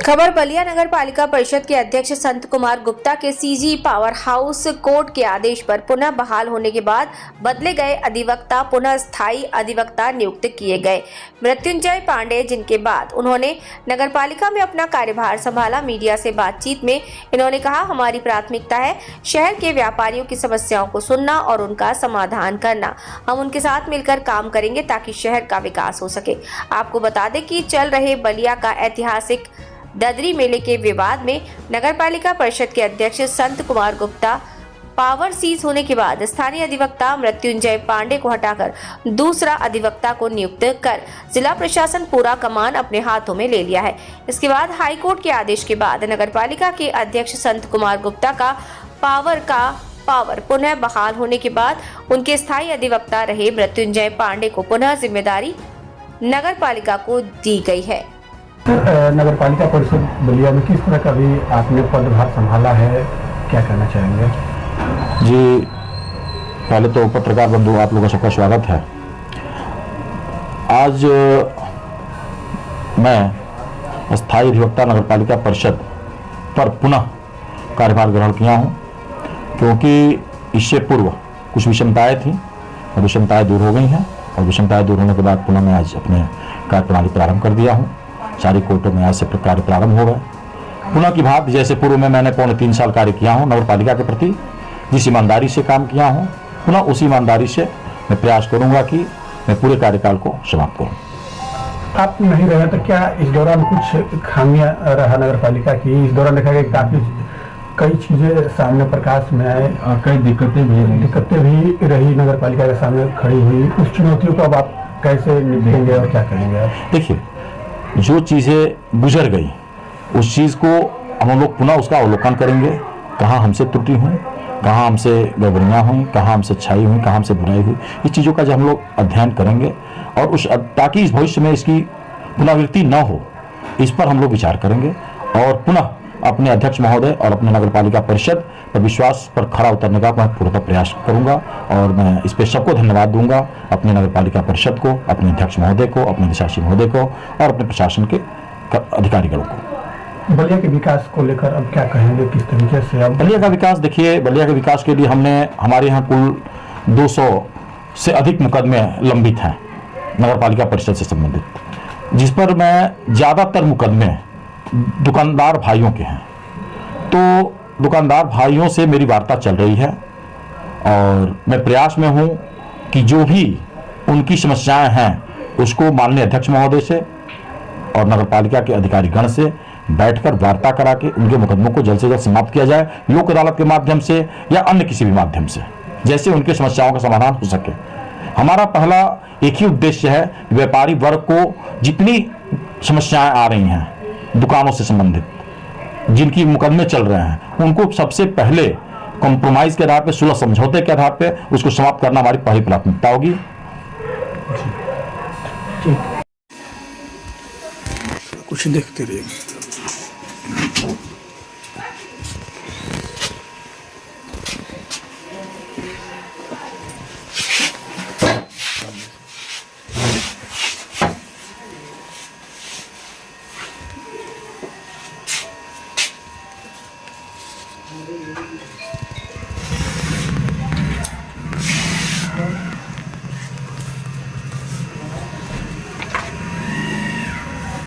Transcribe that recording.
खबर बलिया नगर पालिका परिषद के अध्यक्ष संत कुमार गुप्ता के सीजी पावर हाउस कोर्ट के आदेश पर पुनः बहाल होने के बाद बदले गए अधिवक्ता पुनः स्थायी अधिवक्ता नियुक्त किए गए मृत्युंजय पांडे, जिनके बाद उन्होंने नगर पालिका में अपना कार्यभार संभाला। मीडिया से बातचीत में इन्होंने कहा, हमारी प्राथमिकता है शहर के व्यापारियों की समस्याओं को सुनना और उनका समाधान करना। हम उनके साथ मिलकर काम करेंगे ताकि शहर का विकास हो सके। आपको बता दें कि चल रहे बलिया का ऐतिहासिक ददरी मेले के विवाद में नगरपालिका परिषद के अध्यक्ष संत कुमार गुप्ता पावर सीज होने के बाद स्थानीय अधिवक्ता मृत्युंजय पांडे को हटाकर दूसरा अधिवक्ता को नियुक्त कर जिला प्रशासन पूरा कमान अपने हाथों में ले लिया है। इसके बाद हाईकोर्ट के आदेश के बाद नगरपालिका के अध्यक्ष संत कुमार गुप्ता का पावर पुनः बहाल होने के बाद उनके स्थायी अधिवक्ता रहे मृत्युंजय पांडे को पुनः जिम्मेदारी नगरपालिका को दी गई है। नगर पालिका परिषद बलिया में किस तरह का भी आपने पदभार संभाला है, क्या कहना चाहेंगे? जी, पहले तो पत्रकार बंधु आप लोगों का सबका स्वागत है। आज मैं स्थायी अधिवक्ता नगर पालिका परिषद पर पुनः कार्यभार ग्रहण किया हूं, क्योंकि इससे पूर्व कुछ विषमताएं थी और विषमताएं दूर हो गई हैं और विषमताएं दूर होने के बाद पुनः मैं आज अपने कार्यप्रणाली प्रारंभ कर दिया हूं। सारी कोर्टों में आज से कार्य प्रारंभ हो गए। पुनः की बात, जैसे पूर्व में मैंने 3.25 साल कार्य किया हूं नगर पालिका के प्रति, जिस ईमानदारी से काम किया हूं, पुनः उसी ईमानदारी से मैं प्रयास करूंगा कि मैं पूरे कार्यकाल को समाप्त करूं। आप नहीं रहे तो क्या इस दौरान कुछ खामियां रहा नगर पालिका की? इस दौरान देखा गया काफी कई चीजें सामने प्रकाश में आए और कई दिक्कतें भी रही नगर पालिका के सामने खड़ी हुई। उस चुनौतियों को अब आप कैसे निपटेंगे और क्या करेंगे आप? देखिए, जो चीज़ें गुजर गई उस चीज़ को हम लोग पुनः उसका अवलोकन करेंगे, कहाँ हमसे त्रुटि हुई, कहाँ हमसे गड़बड़ियाँ हुई, कहाँ हमसे अच्छाई हुई, कहाँ हमसे बुराई हुई। इस चीज़ों का जब हम लोग अध्ययन करेंगे और ताकि इस भविष्य में इसकी पुनरावृत्ति न हो, इस पर हम लोग विचार करेंगे और पुनः अपने अध्यक्ष महोदय और अपने नगर पालिका परिषद पर विश्वास पर खरा उतरने का मैं पूरा प्रयास करूंगा और मैं इस पर सबको धन्यवाद दूंगा, अपने नगर पालिका परिषद को, अपने अध्यक्ष महोदय को, अपने अधिशासी महोदय को और अपने प्रशासन के अधिकारीगणों को। बलिया के विकास को लेकर अब क्या कहेंगे, किस तरीके से? अब बलिया का विकास, देखिए, बलिया के विकास के लिए हमारे यहाँ कुल 200 से अधिक मुकदमे लंबित हैं नगर पालिका परिषद से संबंधित, जिस पर मैं ज़्यादातर मुकदमे दुकानदार भाइयों के हैं। तो दुकानदार भाइयों से मेरी वार्ता चल रही है और मैं प्रयास में हूं कि जो भी उनकी समस्याएं हैं उसको माननीय अध्यक्ष महोदय से और नगर पालिका के अधिकारीगण से बैठकर वार्ता करा के उनके मुकदमों को जल्द से जल्द समाप्त किया जाए, लोक अदालत के माध्यम से या अन्य किसी भी माध्यम से, जैसे उनकी समस्याओं का समाधान हो सके। हमारा पहला एक ही उद्देश्य है, व्यापारी वर्ग को जितनी समस्याएं आ रही हैं दुकानों से संबंधित, जिनकी मुकदमे चल रहे हैं, उनको सबसे पहले कॉम्प्रोमाइज के आधार पे, सुलह समझौते के आधार पे उसको समाप्त करना हमारी पहली प्राथमिकता होगी। कुछ देखते रहिए।